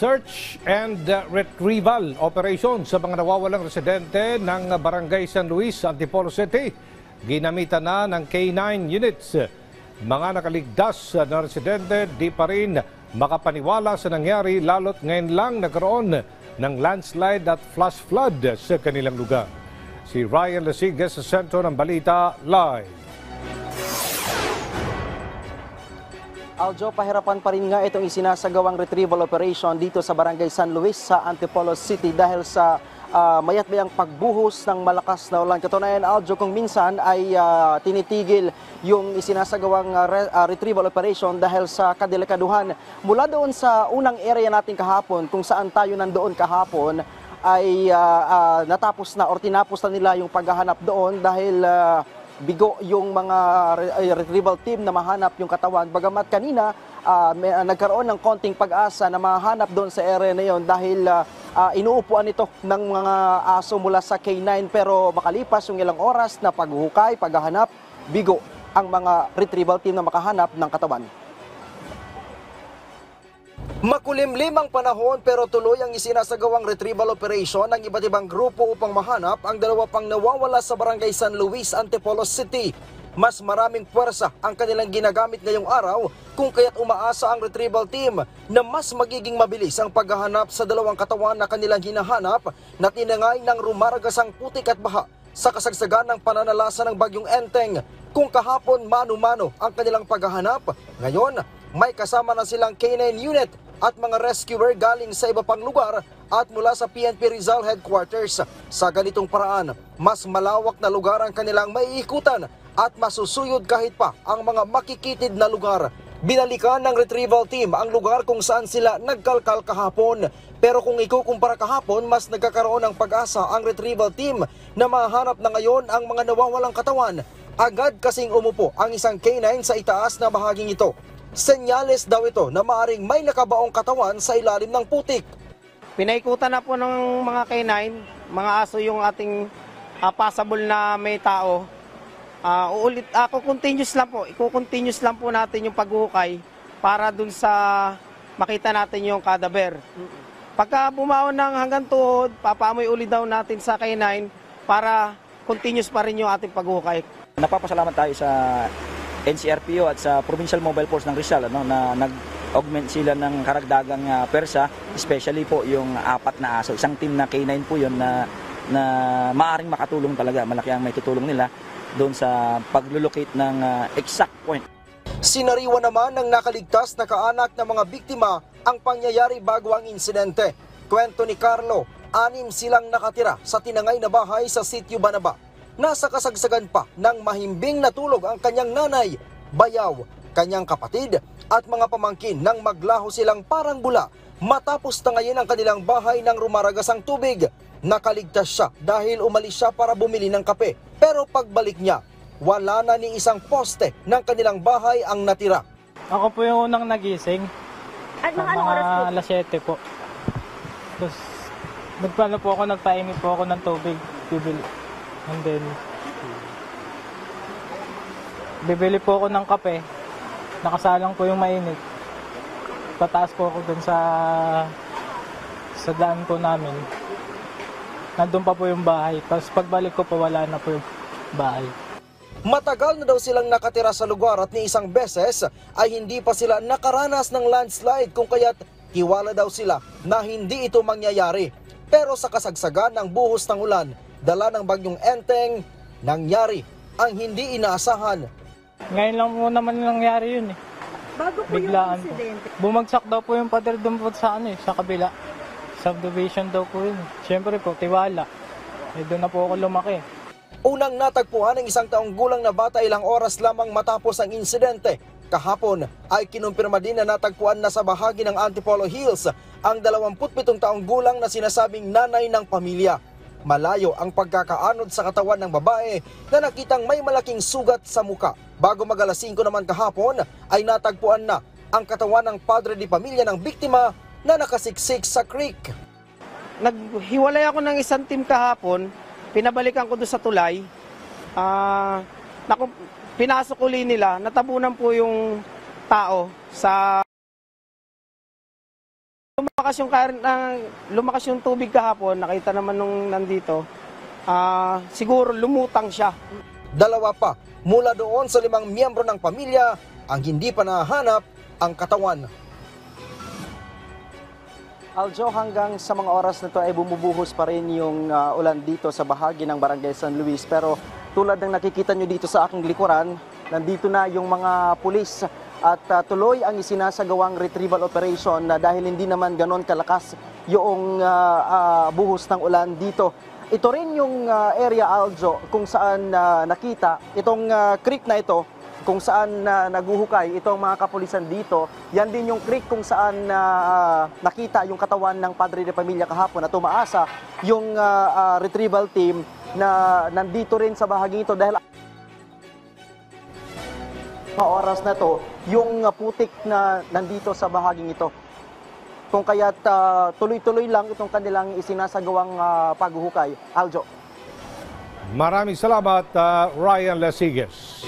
Search and retrieval operation sa mga nawawalang residente ng Barangay San Luis, Antipolo City. Ginamitan na ng K9 units. Mga nakaligtas na residente di pa rin makapaniwala sa nangyari lalo't ngayon lang nagkaroon ng landslide at flash flood sa kanilang lugar. Si Ryan Lasigas sa sentro ng balita live. Aljo, pahirapan pa rin nga itong isinasagawang retrieval operation dito sa Barangay San Luis sa Antipolo City dahil sa mayat-mayang pagbuhos ng malakas na ulan. Katunayan, Aljo, kung minsan ay tinitigil yung isinasagawang retrieval operation dahil sa kadelikaduhan. Mula doon sa unang area natin kahapon, kung saan tayo nandoon kahapon, ay natapos na or tinapos na nila yung paghahanap doon dahil bigo yung mga retrieval team na mahanap yung katawan. Bagamat kanina nagkaroon ng konting pag-asa na mahanap doon sa area na yon dahil inuupuan ito ng mga aso mula sa K9, pero makalipas yung ilang oras na paghuhukay, paghahanap, bigo ang mga retrieval team na makahanap ng katawan. Makulimlim ang panahon pero tuloy ang isinasagawang retrieval operation ng iba't ibang grupo upang mahanap ang dalawa pang nawawala sa Barangay San Luis, Antipolo City. Mas maraming puwersa ang kanilang ginagamit ngayong araw kung kaya't umaasa ang retrieval team na mas magiging mabilis ang paghahanap sa dalawang katawan na kanilang hinahanap na tinangay ng rumaragasang putik at baha sa kasagsagan ng pananalasa ng bagyong Enteng. Kung kahapon mano-mano ang kanilang paghahanap, ngayon may kasama na silang K9 unit at mga rescuer galing sa iba pang lugar at mula sa PNP Rizal Headquarters. Sa ganitong paraan, mas malawak na lugar ang kanilang maiikutan at masusuyod kahit pa ang mga makikitid na lugar. Binalikan ng retrieval team ang lugar kung saan sila nagkalkal kahapon. Pero kung ikukumpara kahapon, mas nagkakaroon ng pag-asa ang retrieval team na mahanap na ngayon ang mga nawawalang katawan. Agad kasing umupo ang isang K9 sa itaas na bahaging ito. Senyales daw ito na maaring may nakabaong katawan sa ilalim ng putik. Pinaikutan na po ng mga K9, mga aso yung ating possible na may tao. Continuous lang po, i-continuous lang po natin yung paghuhukay para dun sa makita natin yung cadaver. Pagka bumaon ng hanggang tuhod, papaamoy ulit daw natin sa K9 para continuous pa rin yung ating paghuhukay. Napapasalamat tayo sa NCRPO at sa Provincial Mobile Force ng Rizal na nag-augment sila ng karagdagang persa, especially po yung 4 na aso. Isang team na K9 po yun na maaring makatulong talaga. Malaki ang may tutulong nila doon sa paglulocate ng exact point. Sinariwa naman ng nakaligtas na kaanak ng mga biktima ang pangyayari bago ang insidente. Kwento ni Carlo, 6 silang nakatira sa tinangay na bahay sa Sitio Banaba. Nasa kasagsagan pa ng mahimbing natulog ang kanyang nanay, bayaw, kanyang kapatid at mga pamangkin nang maglaho silang parang bula matapos tangayin ang kanilang bahay ng rumaragasang tubig. Nakaligtas siya dahil umalis siya para bumili ng kape. Pero pagbalik niya, wala na ni isang poste ng kanilang bahay ang natira. Ako po yung unang nagising. At mga anong oras po? Alas 7 po. Tapos nagplano po ako, nagpainit po ako ng tubig. And then, bibili po ako ng kape. Nakasalang po yung mainit. Pataas po ako dun sa daan po namin. Nandun pa po yung bahay. Tapos pagbalik ko po, wala na po yung bahay. Matagal na daw silang nakatira sa lugar at ni isang beses ay hindi pa sila nakaranas ng landslide kung kaya't tiwala daw sila na hindi ito mangyayari. Pero sa kasagsagan ng buhos ng ulan, dala ng bagyong Enteng, nangyari ang hindi inaasahan. Ngayon lang po naman nangyari yun eh. Bago po Biglaan yung insidente. po. Bumagsak daw po yung pader doon po sa sa kabila. Subdivision daw po yun. Siyempre po, tiwala. Doon na po ako lumaki. Unang natagpuan ng 1 taong gulang na bata ilang oras lamang matapos ang insidente. Kahapon ay kinumpirma din na natagpuan na sa bahagi ng Antipolo Hills ang 27 taong gulang na sinasabing nanay ng pamilya. Malayo ang pagkakaanod sa katawan ng babae na nakitang may malaking sugat sa muka. Bago mag-alas 5 naman kahapon ay natagpuan na ang katawan ng padre di pamilya ng biktima na nakasiksik sa creek. Naghiwalay ako ng isang team kahapon, pinabalikan ko doon sa tulay. Pinasok uli nila, natabunan po yung tao sa Lumakas yung tubig kahapon, nakita naman nung nandito, siguro lumutang siya. Dalawa pa mula doon sa 5 miyembro ng pamilya ang hindi pa nahanap ang katawan. Aljo, hanggang sa mga oras na ito ay bumubuhos pa rin yung ulan dito sa bahagi ng Barangay San Luis. Pero tulad ng nakikita nyo dito sa aking likuran, nandito na yung mga pulis at tuloy ang isinasagawang retrieval operation na dahil hindi naman ganon kalakas yung buhos ng ulan dito. Ito rin yung area, Aljo, kung saan nakita itong creek na ito, kung saan naguhukay itong mga kapulisan dito. Yan din yung creek kung saan nakita yung katawan ng Padre de Pamilya kahapon at umaasa yung retrieval team na nandito rin sa bahagi ito dahil mga oras na to yung putik na nandito sa bahaging ito. Kung kaya't tuloy-tuloy lang itong kanilang isinasagawang paghuhukay. Aljo. Maraming salamat, Ryan Lasigas.